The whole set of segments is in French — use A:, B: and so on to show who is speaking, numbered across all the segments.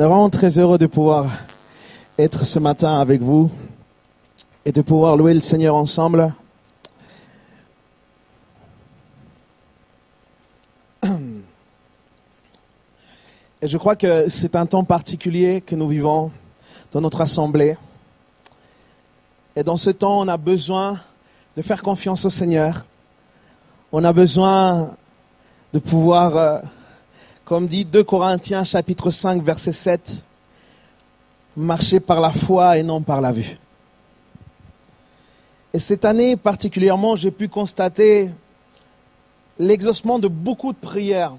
A: est vraiment très heureux de pouvoir être ce matin avec vous et de pouvoir louer le Seigneur ensemble. Et je crois que c'est un temps particulier que nous vivons dans notre assemblée. Et dans ce temps, on a besoin de faire confiance au Seigneur. On a besoin de pouvoir, comme dit 2 Corinthiens chapitre 5 verset 7, marcher par la foi et non par la vue. Et cette année particulièrement, j'ai pu constater l'exaucement de beaucoup de prières,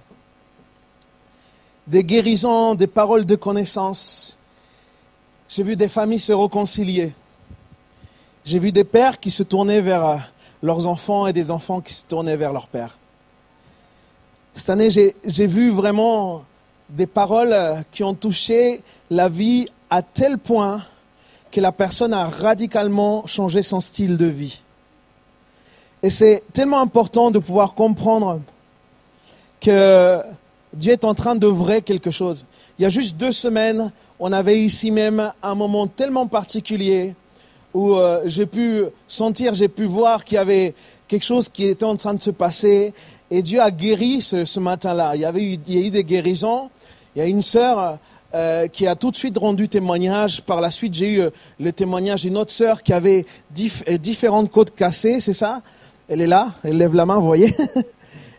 A: des guérisons, des paroles de connaissance. J'ai vu des familles se réconcilier. J'ai vu des pères qui se tournaient vers leurs enfants et des enfants qui se tournaient vers leur père. Cette année, j'ai vu vraiment des paroles qui ont touché la vie à tel point que la personne a radicalement changé son style de vie. Et c'est tellement important de pouvoir comprendre que Dieu est en train d'œuvrer quelque chose. Il y a juste 2 semaines, on avait ici même un moment tellement particulier où j'ai pu sentir, j'ai pu voir qu'il y avait quelque chose qui était en train de se passer. Et Dieu a guéri ce matin-là. Il y a eu des guérisons. Il y a une sœur qui a tout de suite rendu témoignage. Par la suite, j'ai eu le témoignage d'une autre sœur qui avait différentes côtes cassées, c'est ça? Elle est là, elle lève la main, vous voyez?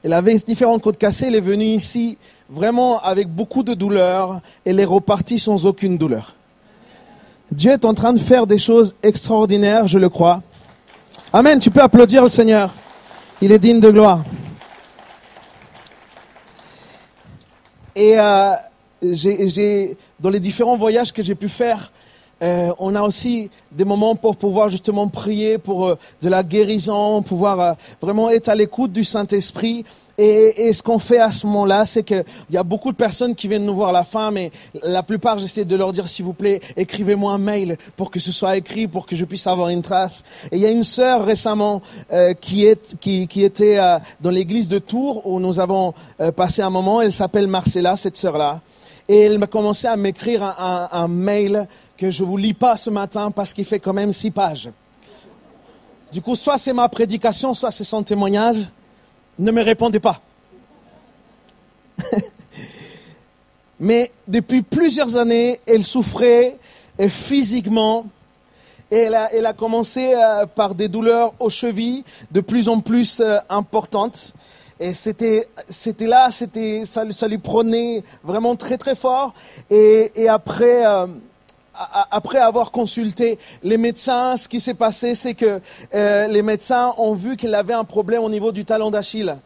A: Elle avait différentes côtes cassées, elle est venue ici vraiment avec beaucoup de douleur. Elle est repartie sans aucune douleur. Dieu est en train de faire des choses extraordinaires, je le crois. Amen, tu peux applaudir le Seigneur. Il est digne de gloire. Et dans les différents voyages que j'ai pu faire, on a aussi des moments pour pouvoir justement prier pour de la guérison, pouvoir vraiment être à l'écoute du Saint-Esprit. Et ce qu'on fait à ce moment-là, c'est qu'il y a beaucoup de personnes qui viennent nous voir à la fin, mais la plupart, j'essaie de leur dire, s'il vous plaît, écrivez-moi un mail pour que ce soit écrit, pour que je puisse avoir une trace. Et il y a une sœur récemment qui était dans l'église de Tours où nous avons passé un moment. Elle s'appelle Marcella, cette sœur-là. Et elle m'a commencé à m'écrire un mail que je vous lis pas ce matin parce qu'il fait quand même 6 pages. Du coup, soit c'est ma prédication, soit c'est son témoignage. Ne me répondez pas. Mais depuis plusieurs années, elle souffrait physiquement. Et elle a commencé par des douleurs aux chevilles de plus en plus importantes. Et ça lui prenait vraiment très très fort. Et après avoir consulté les médecins, ce qui s'est passé, c'est que les médecins ont vu qu'elle avait un problème au niveau du talon d'Achille.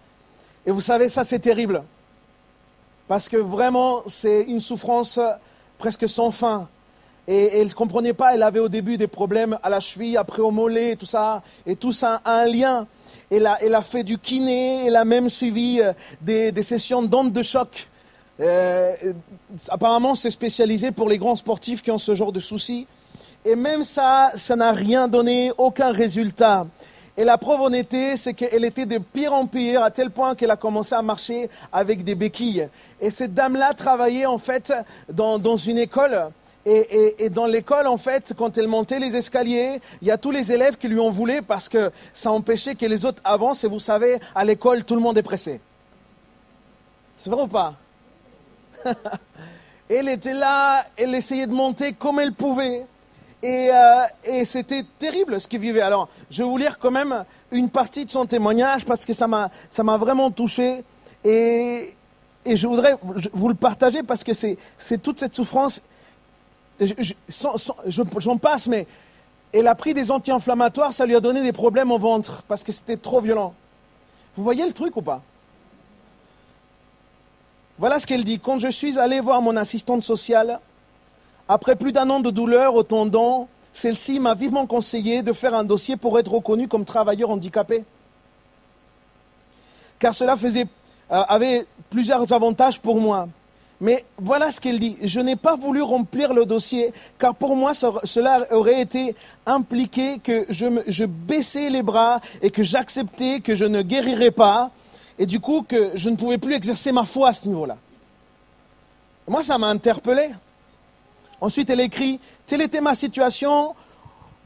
A: Et vous savez, ça c'est terrible. Parce que vraiment, c'est une souffrance presque sans fin. Et elle ne comprenait pas, elle avait au début des problèmes à la cheville, après au mollet, tout ça. Et tout ça a un lien. Elle a fait du kiné, elle a même suivi des sessions d'ondes de choc. Apparemment, c'est spécialisé pour les grands sportifs qui ont ce genre de soucis. Et même ça n'a rien donné, aucun résultat. Et la preuve en était, c'est qu'elle était de pire en pire, à tel point qu'elle a commencé à marcher avec des béquilles. Et cette dame-là travaillait en fait dans une école. Et dans l'école, en fait, quand elle montait les escaliers, il y a tous les élèves qui lui en voulaient parce que ça empêchait que les autres avancent. Et vous savez, à l'école, tout le monde est pressé. C'est vrai ou pas? Elle était là, elle essayait de monter comme elle pouvait. Et c'était terrible ce qu'elle vivait. Alors, je vais vous lire quand même une partie de son témoignage parce que ça m'a vraiment touché. Et je voudrais vous le partager parce que c'est toute cette souffrance. J'en passe, mais elle a pris des anti-inflammatoires, ça lui a donné des problèmes au ventre parce que c'était trop violent. Vous voyez le truc ou pas? Voilà ce qu'elle dit. Quand je suis allé voir mon assistante sociale, après plus d'1 an de douleur au tendon, celle-ci m'a vivement conseillé de faire un dossier pour être reconnu comme travailleur handicapé. Car cela avait plusieurs avantages pour moi. Mais voilà ce qu'elle dit. Je n'ai pas voulu remplir le dossier, car pour moi, cela aurait été impliqué que je baissais les bras et que j'acceptais que je ne guérirais pas. Et du coup, que je ne pouvais plus exercer ma foi à ce niveau-là. Moi, ça m'a interpellé. Ensuite, elle écrit, telle était ma situation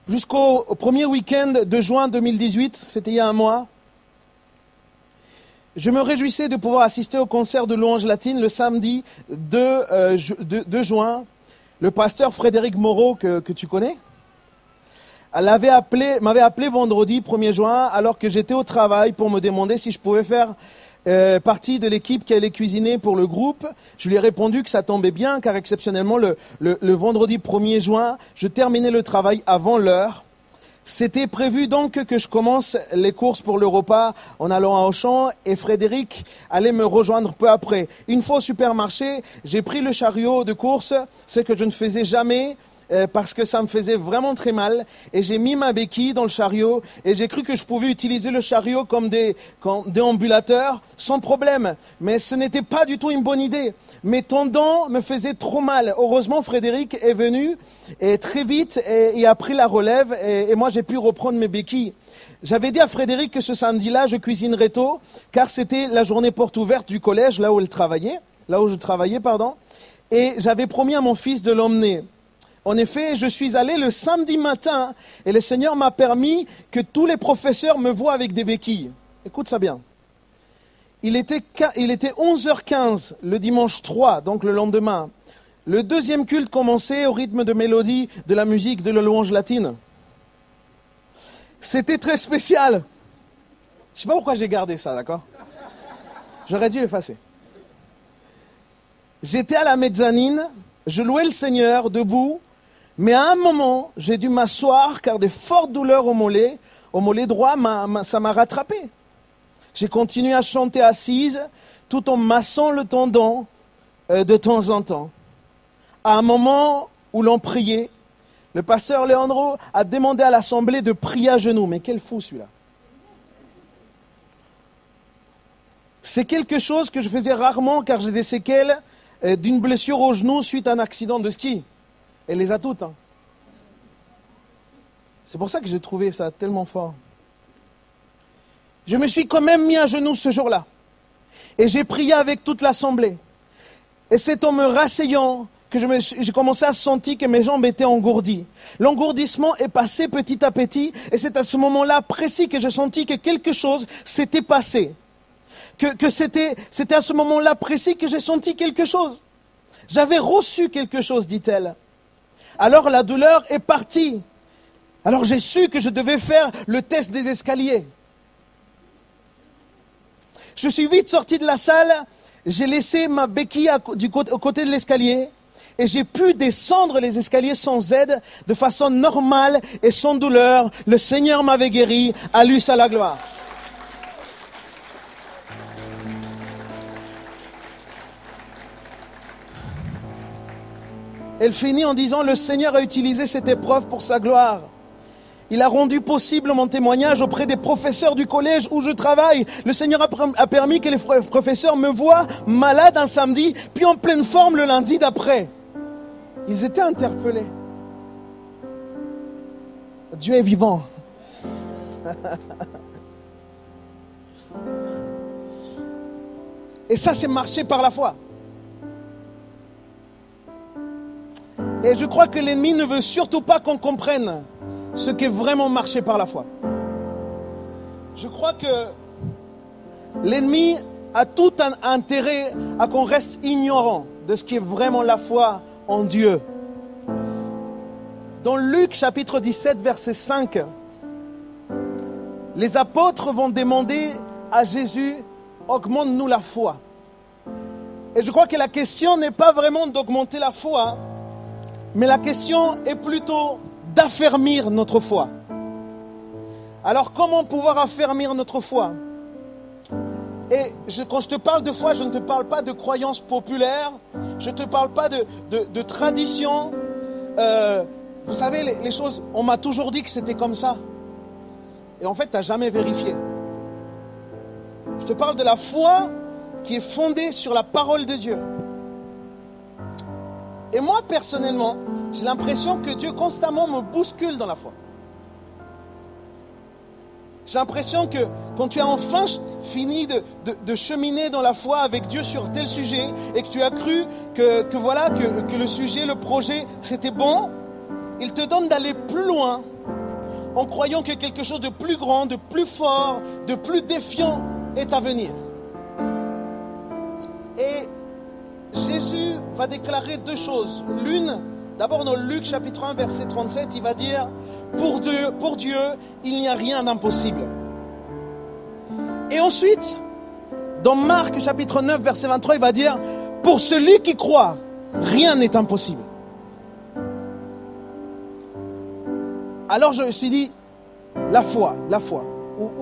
A: jusqu'au premier week-end de juin 2018, c'était il y a un mois. Je me réjouissais de pouvoir assister au concert de louange latine le samedi 2 juin. Le pasteur Frédéric Moreau, que tu connais, m'avait appelé vendredi 1er juin alors que j'étais au travail pour me demander si je pouvais faire partie de l'équipe qui allait cuisiner pour le groupe. Je lui ai répondu que ça tombait bien car exceptionnellement le vendredi 1er juin, je terminais le travail avant l'heure. C'était prévu donc que je commence les courses pour le repas en allant à Auchan et Frédéric allait me rejoindre peu après. Une fois au supermarché, j'ai pris le chariot de course, ce que je ne faisais jamais parce que ça me faisait vraiment très mal. Et j'ai mis ma béquille dans le chariot et j'ai cru que je pouvais utiliser le chariot comme des déambulateurs sans problème. Mais ce n'était pas du tout une bonne idée. Mes tendons me faisaient trop mal. Heureusement, Frédéric est venu et très vite et a pris la relève et moi j'ai pu reprendre mes béquilles. J'avais dit à Frédéric que ce samedi-là, je cuisinerais tôt car c'était la journée porte ouverte du collège, là où je travaillais, et j'avais promis à mon fils de l'emmener. En effet, je suis allé le samedi matin et le Seigneur m'a permis que tous les professeurs me voient avec des béquilles. Écoute ça bien. Il était 11h15 le dimanche 3, donc le lendemain. Le deuxième culte commençait au rythme de mélodie de la musique de la louange latine. C'était très spécial. Je ne sais pas pourquoi j'ai gardé ça, d'accord? J'aurais dû l'effacer. J'étais à la mezzanine, je louais le Seigneur debout, mais à un moment, j'ai dû m'asseoir car des fortes douleurs au mollet droit, ça m'a rattrapé. J'ai continué à chanter assise tout en massant le tendon de temps en temps. À un moment où l'on priait, le pasteur Leandro a demandé à l'assemblée de prier à genoux. Mais quel fou celui-là! C'est quelque chose que je faisais rarement car j'ai des séquelles d'une blessure au genou suite à un accident de ski. Elle les a toutes. Hein. C'est pour ça que j'ai trouvé ça tellement fort. Je me suis quand même mis à genoux ce jour-là. Et j'ai prié avec toute l'assemblée. Et c'est en me rasseyant que j'ai commencé à sentir que mes jambes étaient engourdies. L'engourdissement est passé petit à petit. Et c'est à ce moment-là précis que j'ai senti que quelque chose s'était passé. Que c'était à ce moment-là précis que j'ai senti quelque chose. J'avais reçu quelque chose, dit-elle. Alors la douleur est partie. Alors j'ai su que je devais faire le test des escaliers. Je suis vite sorti de la salle, j'ai laissé ma béquille au côté de l'escalier et j'ai pu descendre les escaliers sans aide, de façon normale et sans douleur. Le Seigneur m'avait guéri, à lui soit la gloire. Elle finit en disant, le Seigneur a utilisé cette épreuve pour sa gloire. Il a rendu possible mon témoignage auprès des professeurs du collège où je travaille. Le Seigneur a permis que les professeurs me voient malade un samedi, puis en pleine forme le lundi d'après. Ils étaient interpellés. Dieu est vivant. Et ça, c'est marcher par la foi. Et je crois que l'ennemi ne veut surtout pas qu'on comprenne ce qu'est vraiment marcher par la foi. Je crois que l'ennemi a tout un intérêt à qu'on reste ignorant de ce qui est vraiment la foi en Dieu. Dans Luc chapitre 17 verset 5, les apôtres vont demander à Jésus, augmente-nous la foi. Et je crois que la question n'est pas vraiment d'augmenter la foi, mais la question est plutôt d'affermir notre foi. Alors comment pouvoir affermir notre foi? Et quand je te parle de foi, je ne te parle pas de croyances populaires, je ne te parle pas de tradition. Vous savez, les choses, on m'a toujours dit que c'était comme ça. Et en fait, tu n'as jamais vérifié. Je te parle de la foi qui est fondée sur la parole de Dieu. Et moi, personnellement, j'ai l'impression que Dieu constamment me bouscule dans la foi. J'ai l'impression que quand tu as enfin fini de cheminer dans la foi avec Dieu sur tel sujet et que tu as cru que le sujet, le projet, c'était bon, il te donne d'aller plus loin en croyant que quelque chose de plus grand, de plus fort, de plus défiant est à venir. Et Jésus va déclarer deux choses. L'une, d'abord dans Luc chapitre 1, verset 37, il va dire « Pour Dieu, il n'y a rien d'impossible ». Et ensuite, dans Marc chapitre 9, verset 23, il va dire « Pour celui qui croit, rien n'est impossible ». Alors je me suis dit, la foi,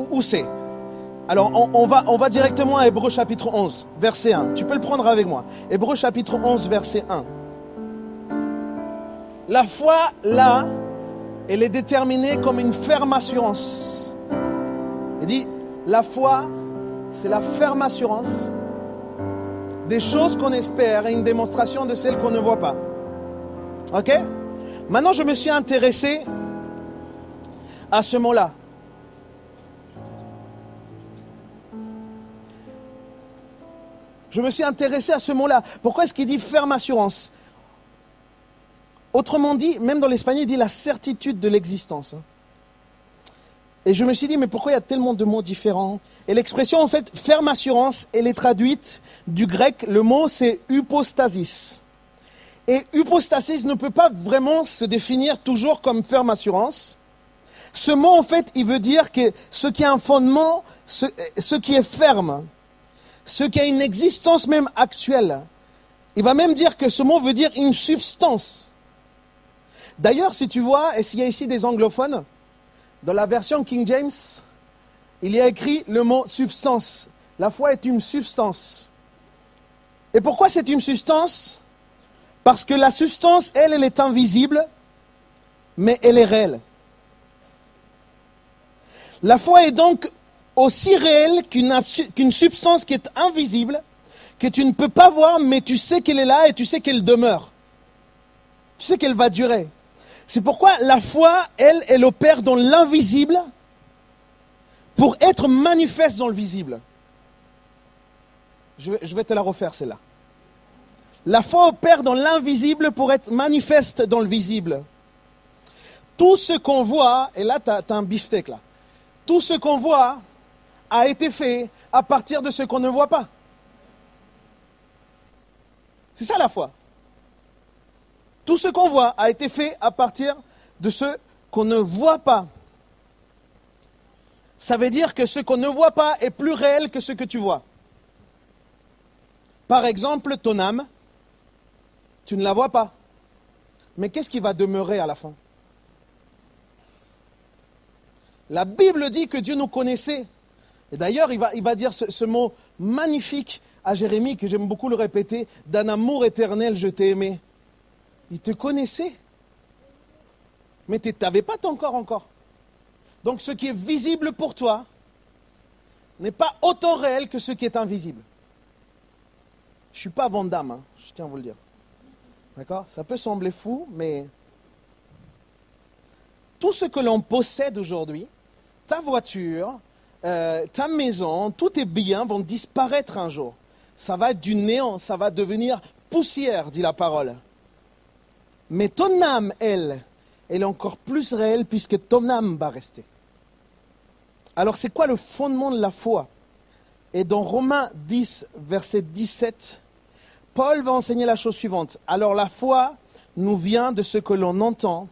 A: où c'est? Alors on va directement à Hébreux chapitre 11, verset 1. Tu peux le prendre avec moi. Hébreux chapitre 11, verset 1. La foi, là, elle est déterminée comme une ferme assurance. Il dit, la foi, c'est la ferme assurance des choses qu'on espère et une démonstration de celles qu'on ne voit pas. Ok? Maintenant, je me suis intéressé à ce mot-là. Je me suis intéressé à ce mot-là. Pourquoi est-ce qu'il dit ferme assurance? Autrement dit, même dans l'espagnol, il dit la certitude de l'existence. Et je me suis dit, mais pourquoi il y a tellement de mots différents? Et l'expression, en fait, ferme assurance, elle est traduite du grec. Le mot, c'est hypostasis. Et hypostasis ne peut pas vraiment se définir toujours comme ferme assurance. Ce mot, en fait, il veut dire que ce qui a un fondement, ce qui est ferme, ce qui a une existence même actuelle. Il va même dire que ce mot veut dire une substance. D'ailleurs, si tu vois, et s'il y a ici des anglophones, dans la version King James, il y a écrit le mot substance. La foi est une substance. Et pourquoi c'est une substance? Parce que la substance, elle est invisible, mais elle est réelle. La foi est donc aussi réelle qu'une substance qui est invisible, que tu ne peux pas voir, mais tu sais qu'elle est là et tu sais qu'elle demeure. Tu sais qu'elle va durer. C'est pourquoi la foi, elle opère dans l'invisible pour être manifeste dans le visible. Je vais te la refaire, celle-là. La foi opère dans l'invisible pour être manifeste dans le visible. Tout ce qu'on voit, et là, tu as un beefsteak là. Tout ce qu'on voit a été fait à partir de ce qu'on ne voit pas. C'est ça la foi. Tout ce qu'on voit a été fait à partir de ce qu'on ne voit pas. Ça veut dire que ce qu'on ne voit pas est plus réel que ce que tu vois. Par exemple, ton âme, tu ne la vois pas. Mais qu'est-ce qui va demeurer à la fin? La Bible dit que Dieu nous connaissait. Et d'ailleurs, il va dire ce mot magnifique à Jérémie, que j'aime beaucoup le répéter, « D'un amour éternel, je t'ai aimé ». Il te connaissait. Mais tu n'avais pas ton corps encore. Donc ce qui est visible pour toi n'est pas autant réel que ce qui est invisible. Je ne suis pas Van Damme, je tiens à vous le dire. D'accord? Ça peut sembler fou, mais tout ce que l'on possède aujourd'hui, ta voiture, ta maison, tous tes biens vont disparaître un jour. Ça va être du néant, ça va devenir poussière, dit la parole. Mais ton âme, elle est encore plus réelle puisque ton âme va rester. Alors c'est quoi le fondement de la foi? Et dans Romains 10, verset 17, Paul va enseigner la chose suivante. Alors la foi nous vient de ce que l'on entend,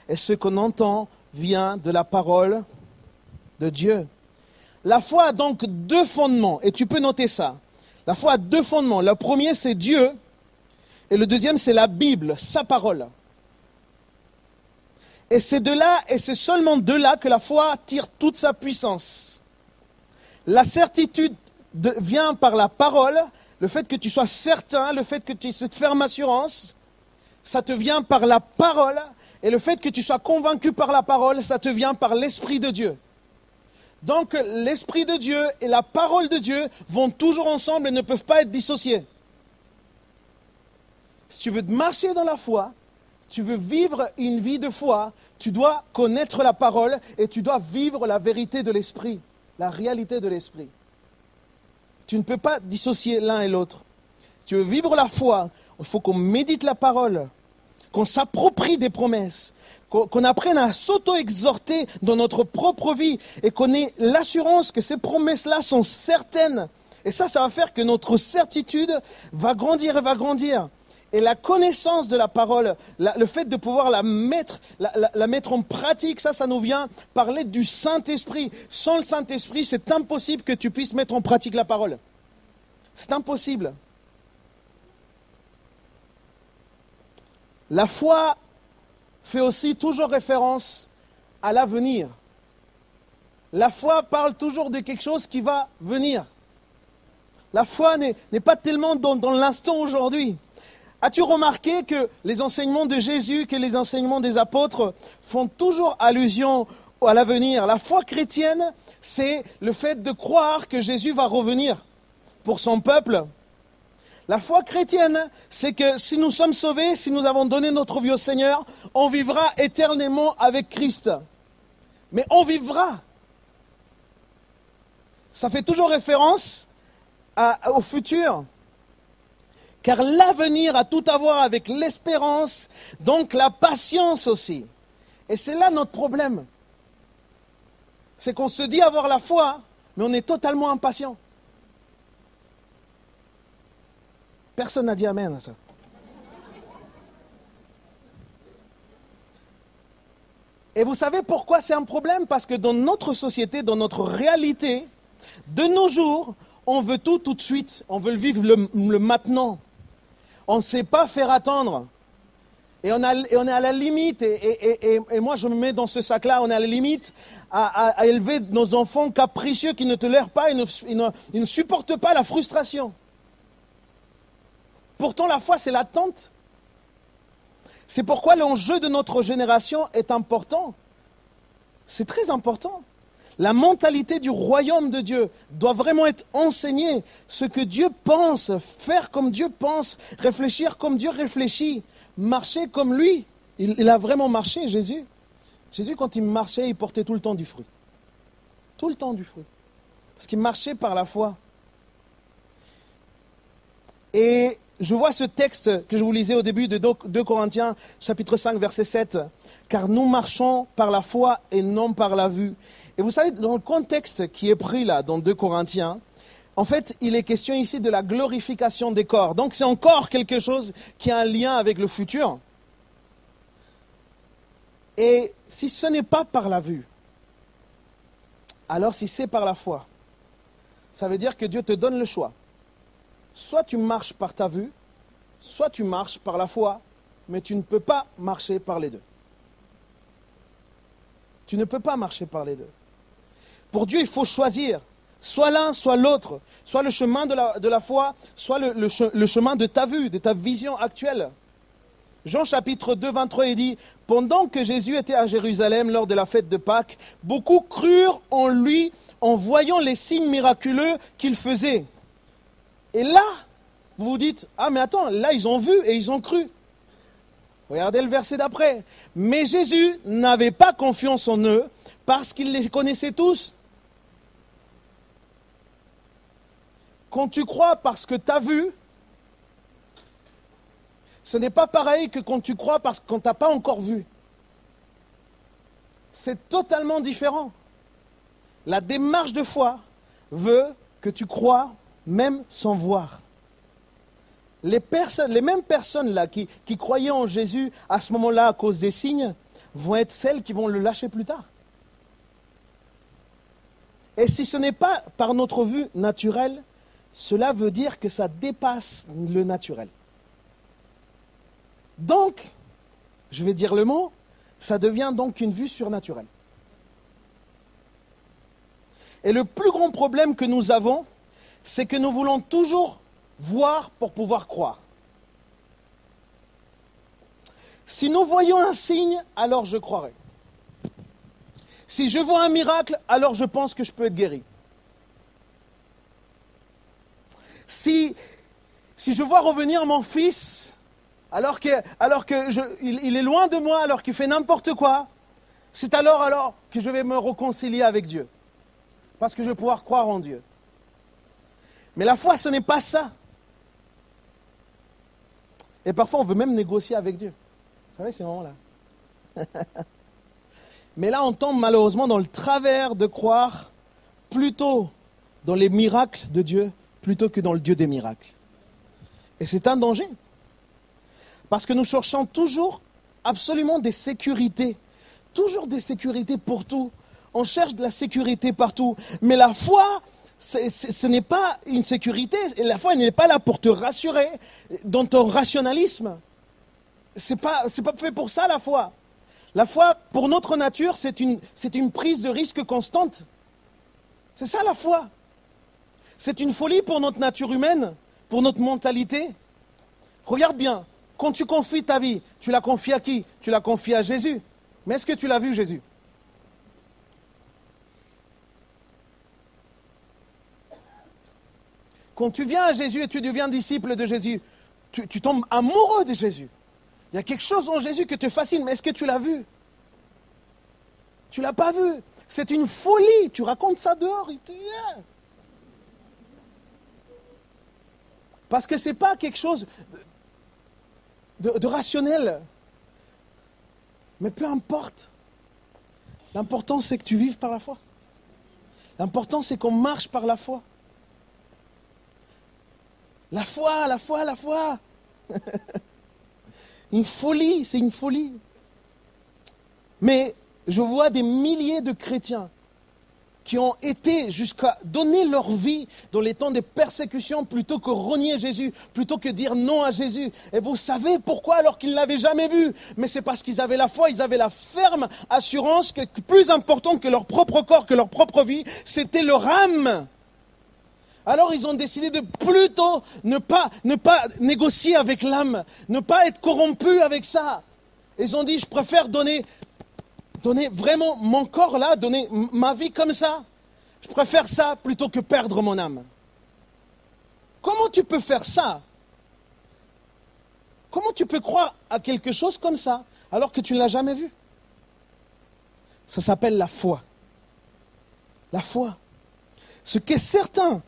A: et ce qu'on entend vient de la parole de Dieu. La foi a donc deux fondements, et tu peux noter ça. La foi a deux fondements. Le premier, c'est Dieu, et le deuxième, c'est la Bible, sa parole. Et c'est de là, et c'est seulement de là que la foi tire toute sa puissance. La certitude vient par la parole, le fait que tu sois certain, le fait que tu aies cette ferme assurance, ça te vient par la parole, et le fait que tu sois convaincu par la parole, ça te vient par l'Esprit de Dieu. Donc l'Esprit de Dieu et la parole de Dieu vont toujours ensemble et ne peuvent pas être dissociés. Si tu veux marcher dans la foi, tu veux vivre une vie de foi, tu dois connaître la parole et tu dois vivre la vérité de l'esprit, la réalité de l'esprit. Tu ne peux pas dissocier l'un et l'autre. Tu veux vivre la foi, il faut qu'on médite la parole, qu'on s'approprie des promesses, qu'on apprenne à s'auto-exhorter dans notre propre vie et qu'on ait l'assurance que ces promesses-là sont certaines. Et ça va faire que notre certitude va grandir et va grandir. Et la connaissance de la parole, le fait de pouvoir la mettre en pratique, ça nous vient parler du Saint-Esprit. Sans le Saint-Esprit, c'est impossible que tu puisses mettre en pratique la parole. C'est impossible. La foi fait aussi toujours référence à l'avenir. La foi parle toujours de quelque chose qui va venir. La foi n'est pas tellement dans l'instant aujourd'hui. As-tu remarqué que les enseignements de Jésus, que les enseignements des apôtres font toujours allusion à l'avenir? La foi chrétienne, c'est le fait de croire que Jésus va revenir pour son peuple. La foi chrétienne, c'est que si nous sommes sauvés, si nous avons donné notre vie au Seigneur, on vivra éternellement avec Christ. Mais on vivra. Ça fait toujours référence au futur. Car l'avenir a tout à voir avec l'espérance, donc la patience aussi. Et c'est là notre problème. C'est qu'on se dit avoir la foi, mais on est totalement impatient. Personne n'a dit amen à ça. Et vous savez pourquoi c'est un problème? Parce que dans notre société, dans notre réalité, de nos jours, on veut tout de suite. On veut le vivre le maintenant. On ne sait pas faire attendre. Et on est à la limite, et moi je me mets dans ce sac-là, on est à la limite à élever nos enfants capricieux qui ne tolèrent pas, ils ne supportent pas la frustration. Pourtant la foi c'est l'attente. C'est pourquoi l'enjeu de notre génération est important. C'est très important. La mentalité du royaume de Dieu doit vraiment être enseignée. Ce que Dieu pense, faire comme Dieu pense, réfléchir comme Dieu réfléchit, marcher comme lui. Il a vraiment marché, Jésus. Jésus, quand il marchait, il portait tout le temps du fruit. Tout le temps du fruit. Parce qu'il marchait par la foi. Et je vois ce texte que je vous lisais au début de 2 Corinthiens, chapitre 5, verset 7. Car nous marchons par la foi et non par la vue. Et vous savez, dans le contexte qui est pris là, dans 2 Corinthiens, en fait, il est question ici de la glorification des corps. Donc c'est encore quelque chose qui a un lien avec le futur. Et si ce n'est pas par la vue, alors si c'est par la foi, ça veut dire que Dieu te donne le choix. Soit tu marches par ta vue, soit tu marches par la foi, mais tu ne peux pas marcher par les deux. Tu ne peux pas marcher par les deux. Pour Dieu, il faut choisir, soit l'un, soit l'autre, soit le chemin de la foi, soit le chemin de ta vue, de ta vision actuelle. Jean chapitre 2, 23, il dit « Pendant que Jésus était à Jérusalem lors de la fête de Pâques, beaucoup crurent en lui en voyant les signes miraculeux qu'il faisait. » Et là, vous vous dites « Ah mais attends, là ils ont vu et ils ont cru. » Regardez le verset d'après. « Mais Jésus n'avait pas confiance en eux parce qu'il les connaissait tous. » Quand tu crois parce que tu as vu, ce n'est pas pareil que quand tu crois parce qu'on ne t'a pas encore vu. C'est totalement différent. La démarche de foi veut que tu crois même sans voir. Les mêmes personnes là qui croyaient en Jésus à ce moment-là à cause des signes vont être celles qui vont le lâcher plus tard. Et si ce n'est pas par notre vue naturelle, cela veut dire que ça dépasse le naturel. Donc, je vais dire le mot, ça devient donc une vue surnaturelle. Et le plus grand problème que nous avons, c'est que nous voulons toujours voir pour pouvoir croire. Si nous voyons un signe, alors je croirai. Si je vois un miracle, alors je pense que je peux être guéri. Si je vois revenir mon fils, il est loin de moi, alors qu'il fait n'importe quoi, c'est alors que je vais me réconcilier avec Dieu. Parce que je vais pouvoir croire en Dieu. Mais la foi, ce n'est pas ça. Et parfois, on veut même négocier avec Dieu. Vous savez, ces moments-là. Mais là, on tombe malheureusement dans le travers de croire plutôt dans les miracles de Dieu plutôt que dans le Dieu des miracles. Et c'est un danger. Parce que nous cherchons toujours absolument des sécurités. Toujours des sécurités pour tout. On cherche de la sécurité partout. Mais la foi, ce n'est pas une sécurité. La foi n'est pas là pour te rassurer dans ton rationalisme. C'est pas fait pour ça, la foi. La foi, pour notre nature, c'est une prise de risque constante. C'est ça, la foi. C'est une folie pour notre nature humaine, pour notre mentalité. Regarde bien, quand tu confies ta vie, tu la confies à qui? Tu la confies à Jésus. Mais est-ce que tu l'as vu, Jésus? Quand tu viens à Jésus et tu deviens disciple de Jésus, tu tombes amoureux de Jésus. Il y a quelque chose en Jésus qui te fascine, mais est-ce que tu l'as vu? Tu ne l'as pas vu. C'est une folie. Tu racontes ça dehors, il te dit. Parce que ce n'est pas quelque chose de rationnel. Mais peu importe. L'important, c'est que tu vives par la foi. L'important, c'est qu'on marche par la foi. La foi, la foi, la foi. Une folie, c'est une folie. Mais je vois des milliers de chrétiens qui ont été jusqu'à donner leur vie dans les temps de persécution plutôt que renier Jésus, plutôt que dire non à Jésus. Et vous savez pourquoi alors qu'ils ne l'avaient jamais vu? Mais c'est parce qu'ils avaient la foi, ils avaient la ferme assurance que plus important que leur propre corps, que leur propre vie, c'était leur âme. Alors ils ont décidé de plutôt ne pas négocier avec l'âme, ne pas être corrompus avec ça. Ils ont dit, je préfère donner vraiment mon corps là, donner ma vie comme ça. Je préfère ça plutôt que perdre mon âme. Comment tu peux faire ça? Comment tu peux croire à quelque chose comme ça alors que tu ne l'as jamais vu? Ça s'appelle la foi. La foi. Ce qui est certain,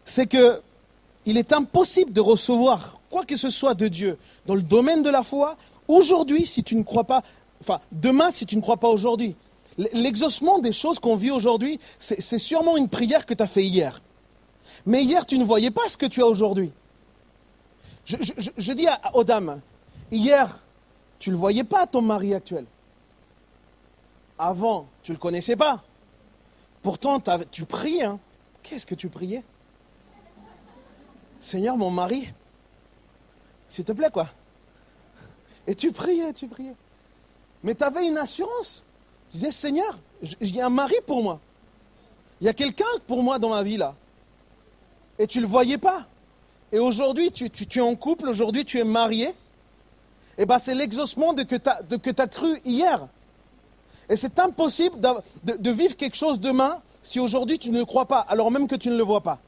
A: c'est qu'il est impossible de recevoir quoi que ce soit de Dieu dans le domaine de la foi aujourd'hui si tu ne crois pas. Enfin, demain, si tu ne crois pas aujourd'hui. L'exaucement des choses qu'on vit aujourd'hui, c'est sûrement une prière que tu as fait hier. Mais hier, tu ne voyais pas ce que tu as aujourd'hui. Je dis aux dames, hier, tu ne le voyais pas, ton mari actuel. Avant, tu ne le connaissais pas. Pourtant, tu priais. Hein. Qu'est-ce que tu priais? Seigneur, mon mari, s'il te plaît, quoi. Et tu priais. Mais tu avais une assurance. Tu disais, Seigneur, il y a un mari pour moi. Il y a quelqu'un pour moi dans ma vie là. Et tu ne le voyais pas. Et aujourd'hui, tu es en couple, aujourd'hui tu es marié. Et bien c'est l'exaucement de que tu as cru hier. Et c'est impossible de vivre quelque chose demain si aujourd'hui tu ne le crois pas, alors même que tu ne le vois pas.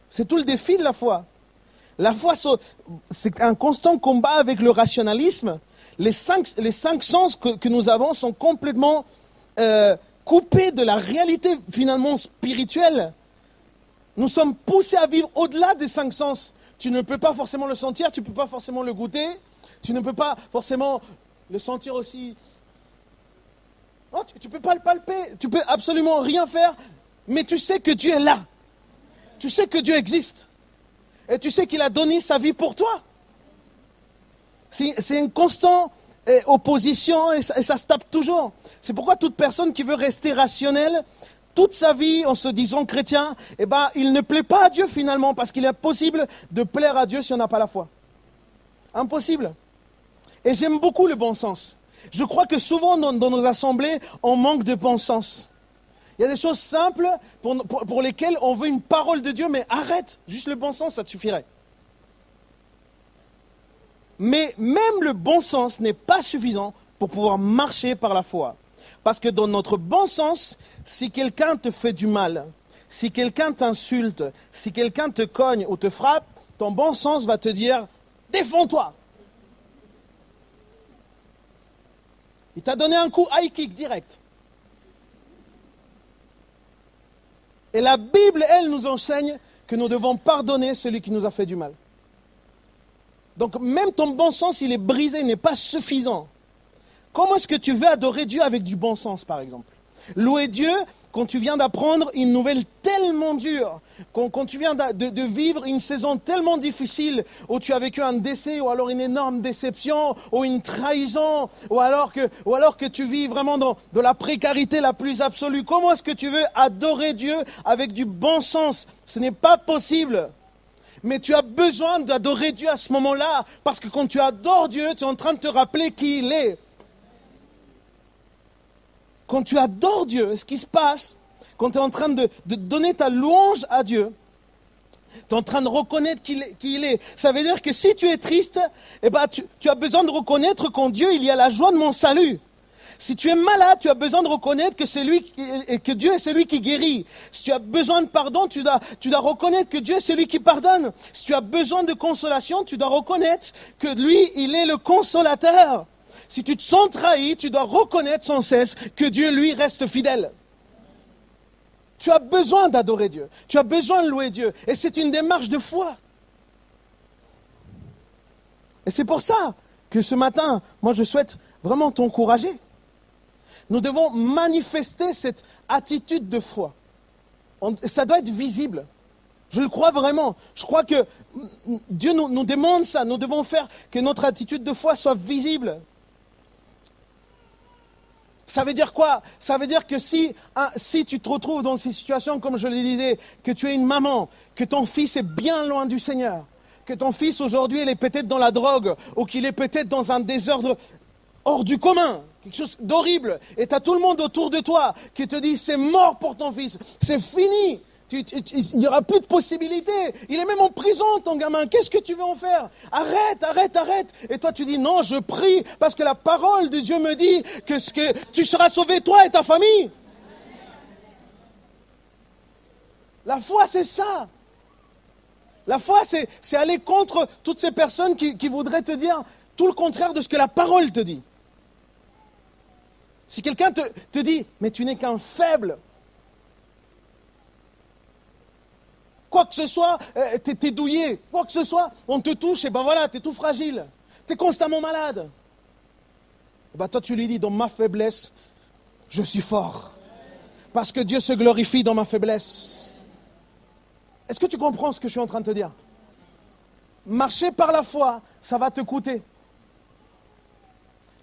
A: C'est tout le défi de la foi. La foi, c'est un constant combat avec le rationalisme. Les cinq sens que nous avons sont complètement coupés de la réalité finalement spirituelle. Nous sommes poussés à vivre au-delà des 5 sens. Tu ne peux pas forcément le sentir, tu ne peux pas forcément le goûter, tu ne peux pas forcément le sentir aussi. Oh, tu ne peux pas le palper, tu ne peux absolument rien faire, mais tu sais que Dieu est là. Tu sais que Dieu existe. Et tu sais qu'il a donné sa vie pour toi. C'est une constante opposition et ça se tape toujours. C'est pourquoi toute personne qui veut rester rationnelle toute sa vie en se disant chrétien, eh ben, il ne plaît pas à Dieu finalement, parce qu'il est impossible de plaire à Dieu si on n'a pas la foi. Impossible. Et j'aime beaucoup le bon sens. Je crois que souvent dans nos assemblées, on manque de bon sens. Il y a des choses simples pour lesquelles on veut une parole de Dieu, mais arrête, juste le bon sens, ça te suffirait. Mais même le bon sens n'est pas suffisant pour pouvoir marcher par la foi. Parce que dans notre bon sens, si quelqu'un te fait du mal, si quelqu'un t'insulte, si quelqu'un te cogne ou te frappe, ton bon sens va te dire « défends-toi. Il t'a donné un coup high kick direct. Et la Bible, elle, nous enseigne que nous devons pardonner celui qui nous a fait du mal. Donc même ton bon sens, il est brisé, il n'est pas suffisant. Comment est-ce que tu veux adorer Dieu avec du bon sens, par exemple? Louer Dieu quand tu viens d'apprendre une nouvelle tellement dure, quand tu viens de vivre une saison tellement difficile, où tu as vécu un décès, ou alors une énorme déception, ou une trahison, ou alors que tu vis vraiment dans la précarité la plus absolue. Comment est-ce que tu veux adorer Dieu avec du bon sens? Ce n'est pas possible. Mais tu as besoin d'adorer Dieu à ce moment-là, parce que quand tu adores Dieu, tu es en train de te rappeler qui il est. Quand tu adores Dieu, ce qui se passe, quand tu es en train de donner ta louange à Dieu, tu es en train de reconnaître qui il est. Ça veut dire que si tu es triste, eh ben, tu as besoin de reconnaître qu'en Dieu, il y a la joie de mon salut. Si tu es malade, tu as besoin de reconnaître que Dieu est celui qui guérit. Si tu as besoin de pardon, tu dois reconnaître que Dieu est celui qui pardonne. Si tu as besoin de consolation, tu dois reconnaître que lui, il est le consolateur. Si tu te sens trahi, tu dois reconnaître sans cesse que Dieu, lui, reste fidèle. Tu as besoin d'adorer Dieu. Tu as besoin de louer Dieu. Et c'est une démarche de foi. Et c'est pour ça que ce matin, moi, je souhaite vraiment t'encourager. Nous devons manifester cette attitude de foi. Ça doit être visible. Je le crois vraiment. Je crois que Dieu nous demande ça. Nous devons faire que notre attitude de foi soit visible. Ça veut dire quoi? Ça veut dire que si tu te retrouves dans ces situations, comme je le disais, que tu es une maman, que ton fils est bien loin du Seigneur, que ton fils aujourd'hui il est peut-être dans la drogue, ou qu'il est peut-être dans un désordre hors du commun, quelque chose d'horrible, et tu as tout le monde autour de toi qui te dit c'est mort pour ton fils, c'est fini. Il n'y aura plus de possibilités. Il est même en prison, ton gamin. Qu'est-ce que tu veux en faire? Arrête. Et toi, tu dis non, je prie parce que la parole de Dieu me dit que tu seras sauvé, toi et ta famille. La foi, c'est ça. La foi, c'est aller contre toutes ces personnes qui voudraient te dire tout le contraire de ce que la parole te dit. Si quelqu'un te dit, mais tu n'es qu'un faible, quoi que ce soit, t'es douillé, quoi que ce soit, on te touche, et ben voilà, t'es tout fragile, t'es constamment malade. Et ben toi tu lui dis, dans ma faiblesse, je suis fort. Parce que Dieu se glorifie dans ma faiblesse. Est-ce que tu comprends ce que je suis en train de te dire? Marcher par la foi, ça va te coûter.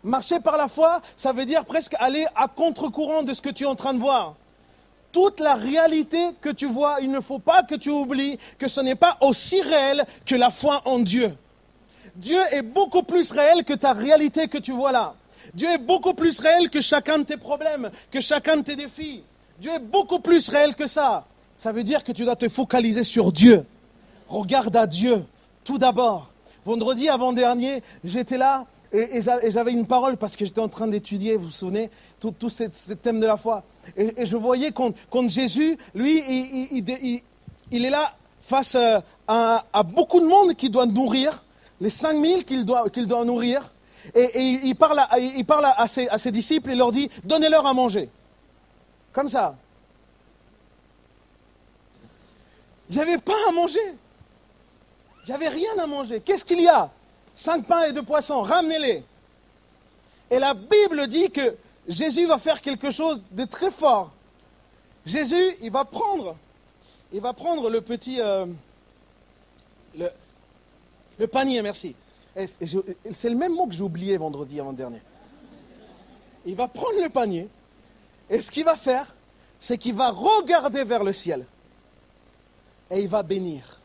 A: Marcher par la foi, ça veut dire presque aller à contre-courant de ce que tu es en train de voir. Toute la réalité que tu vois, il ne faut pas que tu oublies que ce n'est pas aussi réel que la foi en Dieu. Dieu est beaucoup plus réel que ta réalité que tu vois là. Dieu est beaucoup plus réel que chacun de tes problèmes, que chacun de tes défis. Dieu est beaucoup plus réel que ça. Ça veut dire que tu dois te focaliser sur Dieu. Regarde à Dieu, tout d'abord. Vendredi avant-dernier, j'étais là et j'avais une parole parce que j'étais en train d'étudier, vous vous souvenez, tout ce thème de la foi. Et je voyais quand Jésus, lui, il est là face à beaucoup de monde qu'il doit nourrir, les 5000 qu'il doit nourrir. Et il parle à ses disciples et leur dit, donnez-leur à manger. Comme ça. Il n'y avait pas à manger. Il n'y avait rien à manger. Qu'est-ce qu'il y a? 5 pains et 2 poissons, ramenez-les. Et la Bible dit que Jésus va faire quelque chose de très fort. Jésus, il va prendre le petit, le panier, merci. C'est le même mot que j'ai oublié vendredi avant-dernier. Il va prendre le panier, et ce qu'il va faire, c'est qu'il va regarder vers le ciel, et il va bénir.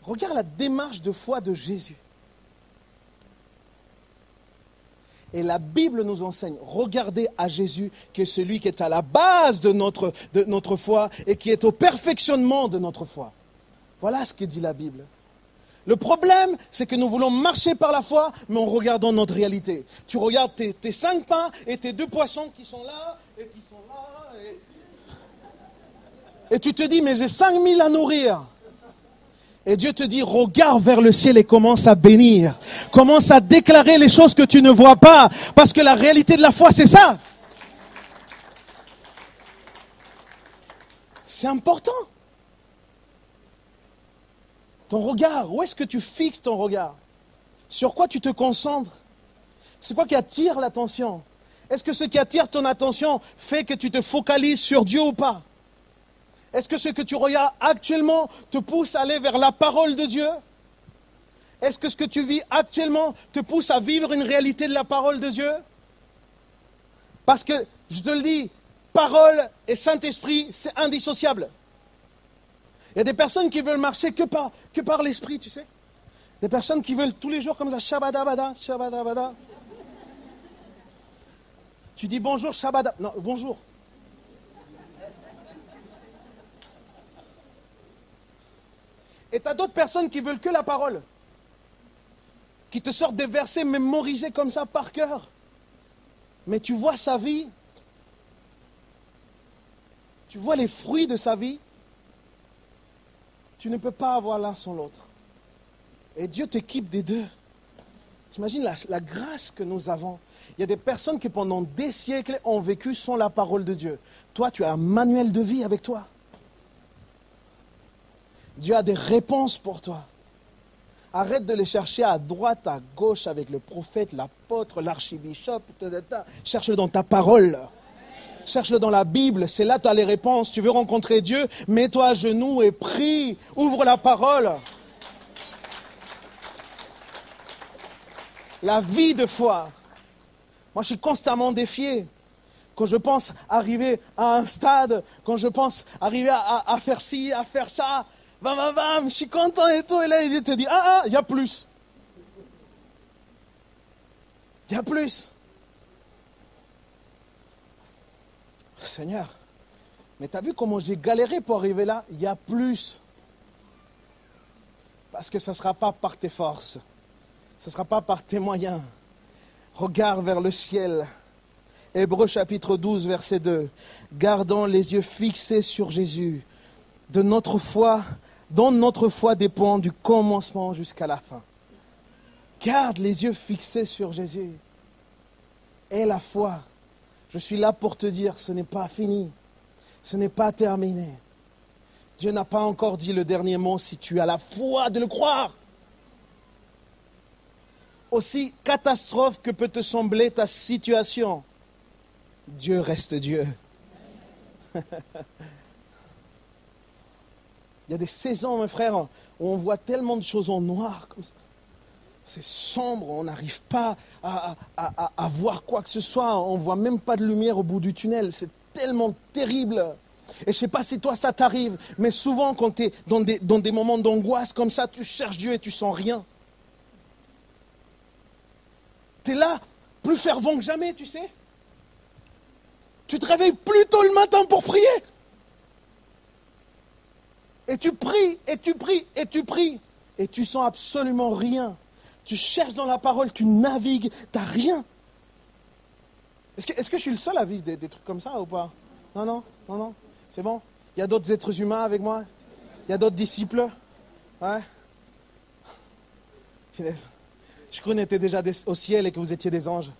A: Regarde la démarche de foi de Jésus. Et la Bible nous enseigne, regardez à Jésus qui est celui qui est à la base de notre foi et qui est au perfectionnement de notre foi. Voilà ce que dit la Bible. Le problème, c'est que nous voulons marcher par la foi, mais en regardant notre réalité. Tu regardes tes 5 pains et tes 2 poissons qui sont là, et qui sont là, et tu te dis, mais j'ai 5000 à nourrir. Et Dieu te dit, regarde vers le ciel et commence à bénir. Commence à déclarer les choses que tu ne vois pas. Parce que la réalité de la foi, c'est ça. C'est important. Ton regard, où est-ce que tu fixes ton regard? Sur quoi tu te concentres? C'est quoi qui attire l'attention? Est-ce que ce qui attire ton attention fait que tu te focalises sur Dieu ou pas? Est-ce que ce que tu regardes actuellement te pousse à aller vers la parole de Dieu? Est-ce que ce que tu vis actuellement te pousse à vivre une réalité de la parole de Dieu? Parce que, je te le dis, parole et Saint-Esprit, c'est indissociable. Il y a des personnes qui veulent marcher que par l'Esprit, tu sais. Des personnes qui veulent tous les jours comme ça, shabadabada, shabadabada. Tu dis bonjour, shabada. Non, bonjour. Et tu as d'autres personnes qui veulent que la parole. Qui te sortent des versets mémorisés comme ça par cœur. Mais tu vois sa vie. Tu vois les fruits de sa vie. Tu ne peux pas avoir l'un sans l'autre. Et Dieu t'équipe des deux. T'imagines la grâce que nous avons. Il y a des personnes qui pendant des siècles ont vécu sans la parole de Dieu. Toi, tu as un manuel de vie avec toi. Dieu a des réponses pour toi. Arrête de les chercher à droite, à gauche, avec le prophète, l'apôtre, l'archibishop. Cherche-le dans ta parole. Cherche-le dans la Bible. C'est là que tu as les réponses. Tu veux rencontrer Dieu? Mets-toi à genoux et prie. Ouvre la parole. La vie de foi. Moi, je suis constamment défié. Quand je pense arriver à un stade, quand je pense arriver à faire ci, à faire ça, bam, je suis content et tout. Et là, il te dit, il y a plus. Il y a plus. Seigneur, mais tu as vu comment j'ai galéré pour arriver là? Il y a plus. Parce que ça ne sera pas par tes forces. Ce ne sera pas par tes moyens. Regarde vers le ciel. Hébreux chapitre 12, verset 2. Gardons les yeux fixés sur Jésus. De notre foi, dont notre foi dépend du commencement jusqu'à la fin. Garde les yeux fixés sur Jésus. Et la foi. Je suis là pour te dire, ce n'est pas fini. Ce n'est pas terminé. Dieu n'a pas encore dit le dernier mot si tu as la foi de le croire. Aussi catastrophe que peut te sembler ta situation, Dieu reste Dieu. Il y a des saisons, mes frères, où on voit tellement de choses en noir comme ça. C'est sombre, on n'arrive pas à voir quoi que ce soit. On ne voit même pas de lumière au bout du tunnel. C'est tellement terrible. Et je ne sais pas si toi ça t'arrive, mais souvent quand tu es dans des moments d'angoisse comme ça, tu cherches Dieu et tu sens rien. Tu es là, plus fervent que jamais, tu sais. Tu te réveilles plus tôt le matin pour prier. Et tu pries, et tu pries, et tu pries. Et tu sens absolument rien. Tu cherches dans la parole, tu navigues, tu n'as rien. Est-ce que je suis le seul à vivre des trucs comme ça ou pas? Non. C'est bon? Il y a d'autres êtres humains avec moi? Il y a d'autres disciples? Ouais? Je crois qu'on était déjà au ciel et que vous étiez des anges.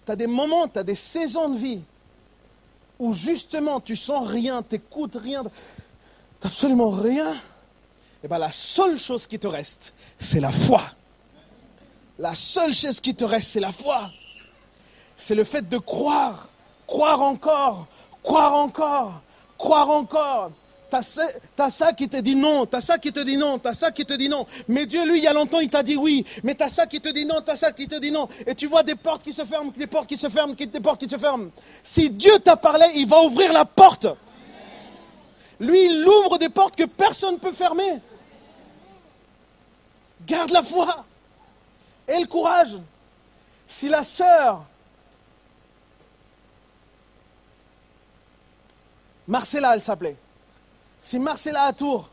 A: Tu as des moments, tu as des saisons de vie où justement tu sens rien, tu n'écoutes rien, tu n'as absolument rien. Et bien la seule chose qui te reste, c'est la foi. La seule chose qui te reste, c'est la foi. C'est le fait de croire. Croire encore. Croire encore. Croire encore. T'as ça qui te dit non, t'as ça qui te dit non, t'as ça qui te dit non. Mais Dieu, lui, il y a longtemps, il t'a dit oui. Mais t'as ça qui te dit non, t'as ça qui te dit non. Et tu vois des portes qui se ferment, des portes qui se ferment, des portes qui se ferment. Si Dieu t'a parlé, il va ouvrir la porte. Lui, il ouvre des portes que personne ne peut fermer. Garde la foi et le courage. Si la sœur Marcella, elle s'appelait. Si Marcella à Tours,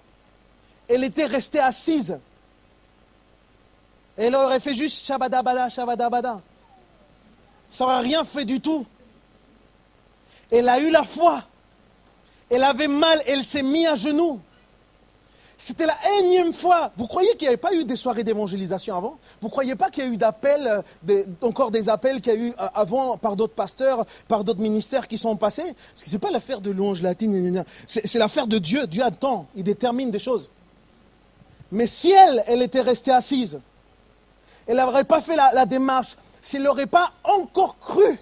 A: elle était restée assise, elle aurait fait juste shabadabada, shabadabada. Ça n'aurait rien fait du tout. Elle a eu la foi Elle avait mal, elle s'est mise à genoux. C'était la énième fois. Vous croyez qu'il n'y avait pas eu des soirées d'évangélisation avant? Vous ne croyez pas qu'il y a eu d'appels, encore des appels qu'il y a eu avant par d'autres pasteurs, par d'autres ministères qui sont passés? Parce que ce n'est pas l'affaire de louange latine, c'est l'affaire de Dieu. Dieu attend, il détermine des choses. Mais si elle était restée assise, elle n'aurait pas fait la démarche, si elle n'aurait pas encore cru,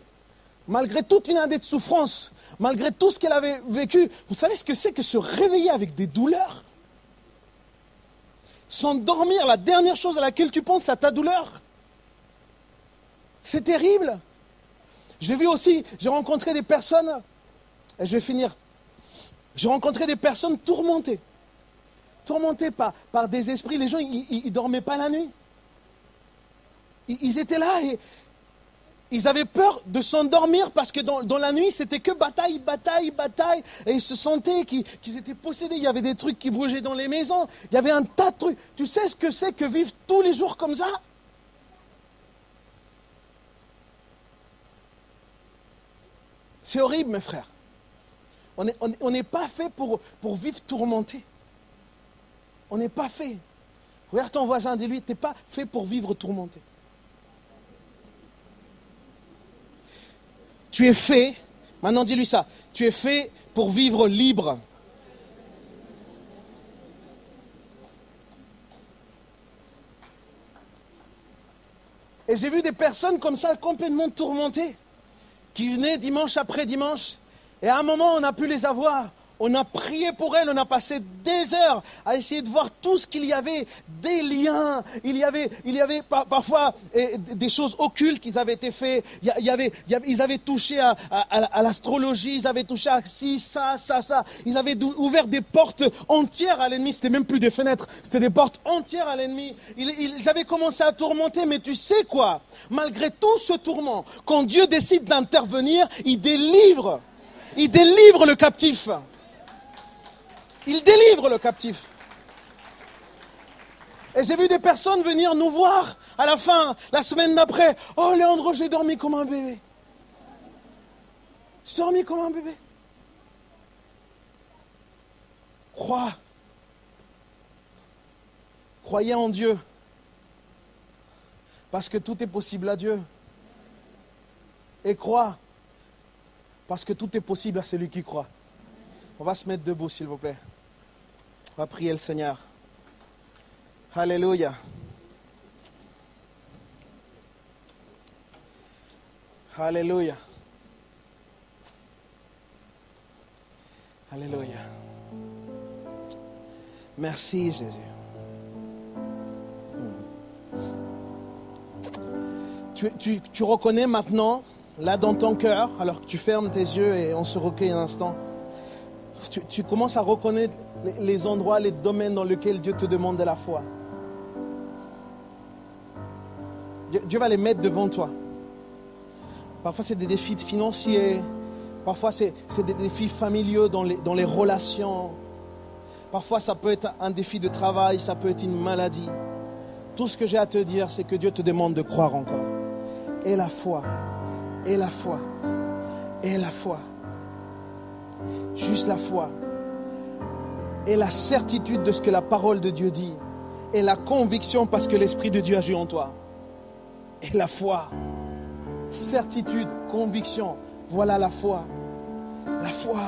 A: malgré toute une année de souffrance, malgré tout ce qu'elle avait vécu, vous savez ce que c'est que se réveiller avec des douleurs? S'endormir, la dernière chose à laquelle tu penses, c'est à ta douleur. C'est terrible. J'ai rencontré des personnes, et je vais finir, j'ai rencontré des personnes tourmentées par des esprits. Les gens, ils ne dormaient pas la nuit. Ils étaient là et ils avaient peur de s'endormir parce que dans la nuit, c'était que bataille. Et ils se sentaient qu'ils étaient possédés. Il y avait des trucs qui bougeaient dans les maisons. Il y avait un tas de trucs. Tu sais ce que c'est que vivre tous les jours comme ça? C'est horrible, mes frères. On n'est pas fait pour vivre tourmenté. On n'est pas fait. Regarde ton voisin, dis-lui, tu n'es pas fait pour vivre tourmenté. Tu es fait, maintenant dis-lui ça, tu es fait pour vivre libre. Et j'ai vu des personnes comme ça, complètement tourmentées, qui venaient dimanche après dimanche, et à un moment on a pu les avoir. On a prié pour elles, on a passé des heures à essayer de voir tout ce qu'il y avait, des liens. Il y avait parfois des choses occultes qui avaient été faites. Ils avaient touché à l'astrologie, ils avaient touché à ci, ça. Ils avaient ouvert des portes entières à l'ennemi. C'était même plus des fenêtres, c'était des portes entières à l'ennemi. Ils avaient commencé à tourmenter, mais tu sais quoi? Malgré tout ce tourment, quand Dieu décide d'intervenir, il délivre le captif. Il délivre le captif. Et j'ai vu des personnes venir nous voir à la fin, la semaine d'après. Oh Léandre, j'ai dormi comme un bébé. J'ai dormi comme un bébé. Croyez en Dieu. Parce que tout est possible à Dieu. Et crois. Parce que tout est possible à celui qui croit. On va se mettre debout, s'il vous plaît. On va prier le Seigneur. Alléluia. Alléluia. Alléluia. Merci Jésus. Tu reconnais maintenant, là dans ton cœur, alors que tu fermes tes yeux et on se recueille un instant, tu commences à reconnaître les endroits, les domaines dans lesquels Dieu te demande de la foi. Dieu va les mettre devant toi. Parfois c'est des défis financiers, parfois c'est des défis familiaux dans les relations. Parfois ça peut être un défi de travail, ça peut être une maladie. Tout ce que j'ai à te dire, c'est que Dieu te demande de croire encore. Et la foi, et la foi, et la foi. Juste la foi. Et la certitude de ce que la parole de Dieu dit. Et la conviction parce que l'Esprit de Dieu agit en toi. Et la foi. Certitude, conviction. Voilà la foi. La foi.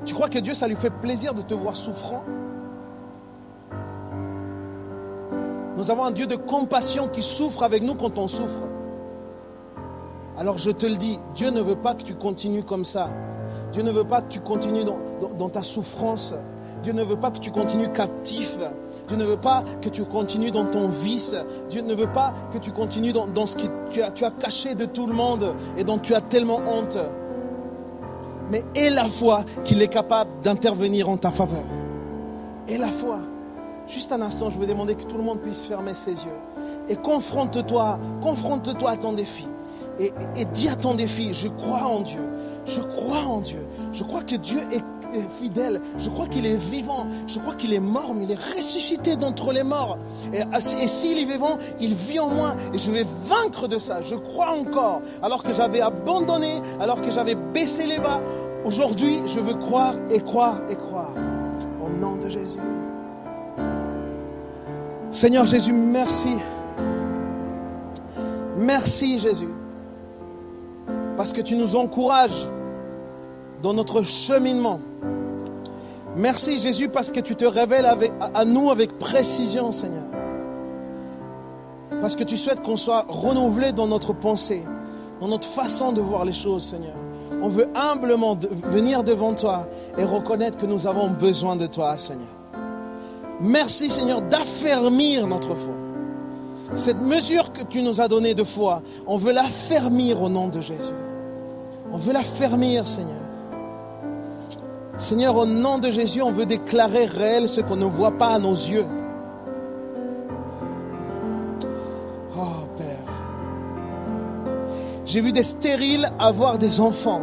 A: Tu crois que Dieu, ça lui fait plaisir de te voir souffrant? Nous avons un Dieu de compassion qui souffre avec nous quand on souffre. Alors je te le dis, Dieu ne veut pas que tu continues comme ça. Dieu ne veut pas que tu continues dans ta souffrance. Dieu ne veut pas que tu continues captif. Dieu ne veut pas que tu continues dans ton vice. Dieu ne veut pas que tu continues dans ce que tu as caché de tout le monde et dont tu as tellement honte. Mais aie la foi qu'il est capable d'intervenir en ta faveur. Aie la foi. Juste un instant, je vais demander que tout le monde puisse fermer ses yeux. Et confronte-toi à ton défi. Et dis à ton défi, je crois en Dieu. Je crois en Dieu. Je crois que Dieu est fidèle. Je crois qu'il est vivant. Je crois qu'il est mort, mais il est ressuscité d'entre les morts. Et s'il est vivant, il vit en moi. Et je vais vaincre de ça. Je crois encore. Alors que j'avais abandonné, alors que j'avais baissé les bras, aujourd'hui, je veux croire et croire et croire. Au nom de Jésus. Seigneur Jésus, merci. Merci Jésus. Parce que tu nous encourages dans notre cheminement. Merci Jésus parce que tu te révèles à nous avec précision, Seigneur. Parce que tu souhaites qu'on soit renouvelé dans notre pensée, dans notre façon de voir les choses, Seigneur. On veut humblement venir devant toi et reconnaître que nous avons besoin de toi, Seigneur. Merci, Seigneur, d'affermir notre foi. Cette mesure que tu nous as donnée de foi, on veut l'affermir au nom de Jésus. On veut l'affermir, Seigneur. Seigneur, au nom de Jésus, on veut déclarer réel ce qu'on ne voit pas à nos yeux. Oh, Père. J'ai vu des stériles avoir des enfants.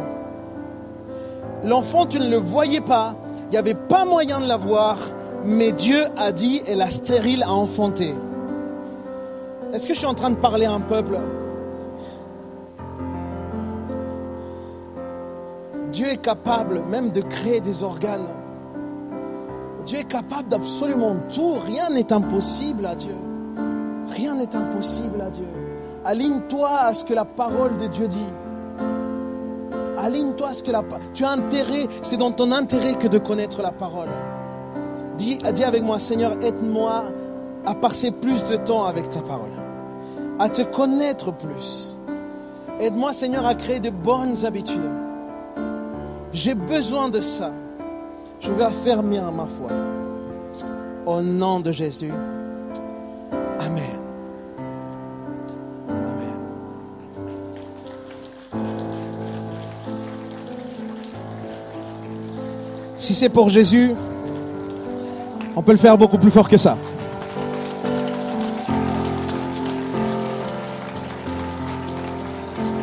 A: L'enfant, tu ne le voyais pas. Il n'y avait pas moyen de l'avoir. Mais Dieu a dit, et la stérile a enfanté. Est-ce que je suis en train de parler à un peuple? Dieu est capable même de créer des organes. Dieu est capable d'absolument tout. Rien n'est impossible à Dieu. Rien n'est impossible à Dieu. Aligne-toi à ce que la parole de Dieu dit. Aligne-toi à ce que tu as intérêt. C'est dans ton intérêt que de connaître la parole. Dis avec moi, Seigneur, aide-moi à passer plus de temps avec ta parole. À te connaître plus. Aide-moi, Seigneur, à créer de bonnes habitudes. J'ai besoin de ça. Je veux affermir ma foi. Au nom de Jésus. Amen. Amen. Si c'est pour Jésus, on peut le faire beaucoup plus fort que ça.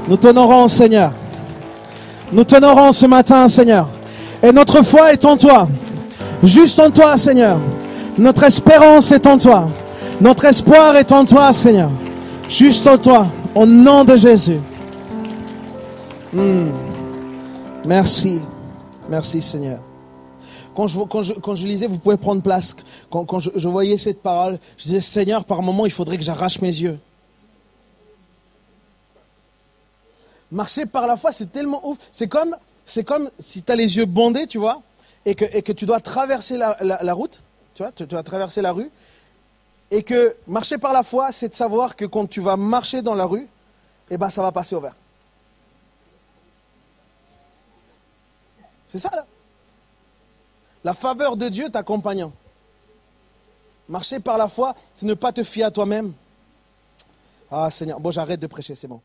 A: Nous t'honorons, Seigneur. Nous t'honorons ce matin, Seigneur. Et notre foi est en toi. Juste en toi, Seigneur. Notre espérance est en toi. Notre espoir est en toi, Seigneur. Juste en toi. Au nom de Jésus. Merci. Merci, Seigneur. Quand je lisais, vous pouvez prendre place. Quand je voyais cette parole, je disais, Seigneur, par moment, il faudrait que j'arrache mes yeux. Marcher par la foi, c'est tellement ouf. C'est comme si tu as les yeux bandés, tu vois, et que tu dois traverser la route, tu vois, tu dois traverser la rue, et que marcher par la foi, c'est de savoir que quand tu vas marcher dans la rue, eh ben, ça va passer au vert. C'est ça, là. La faveur de Dieu t'accompagnant. Marcher par la foi, c'est ne pas te fier à toi-même. Ah, Seigneur, bon, j'arrête de prêcher, c'est bon.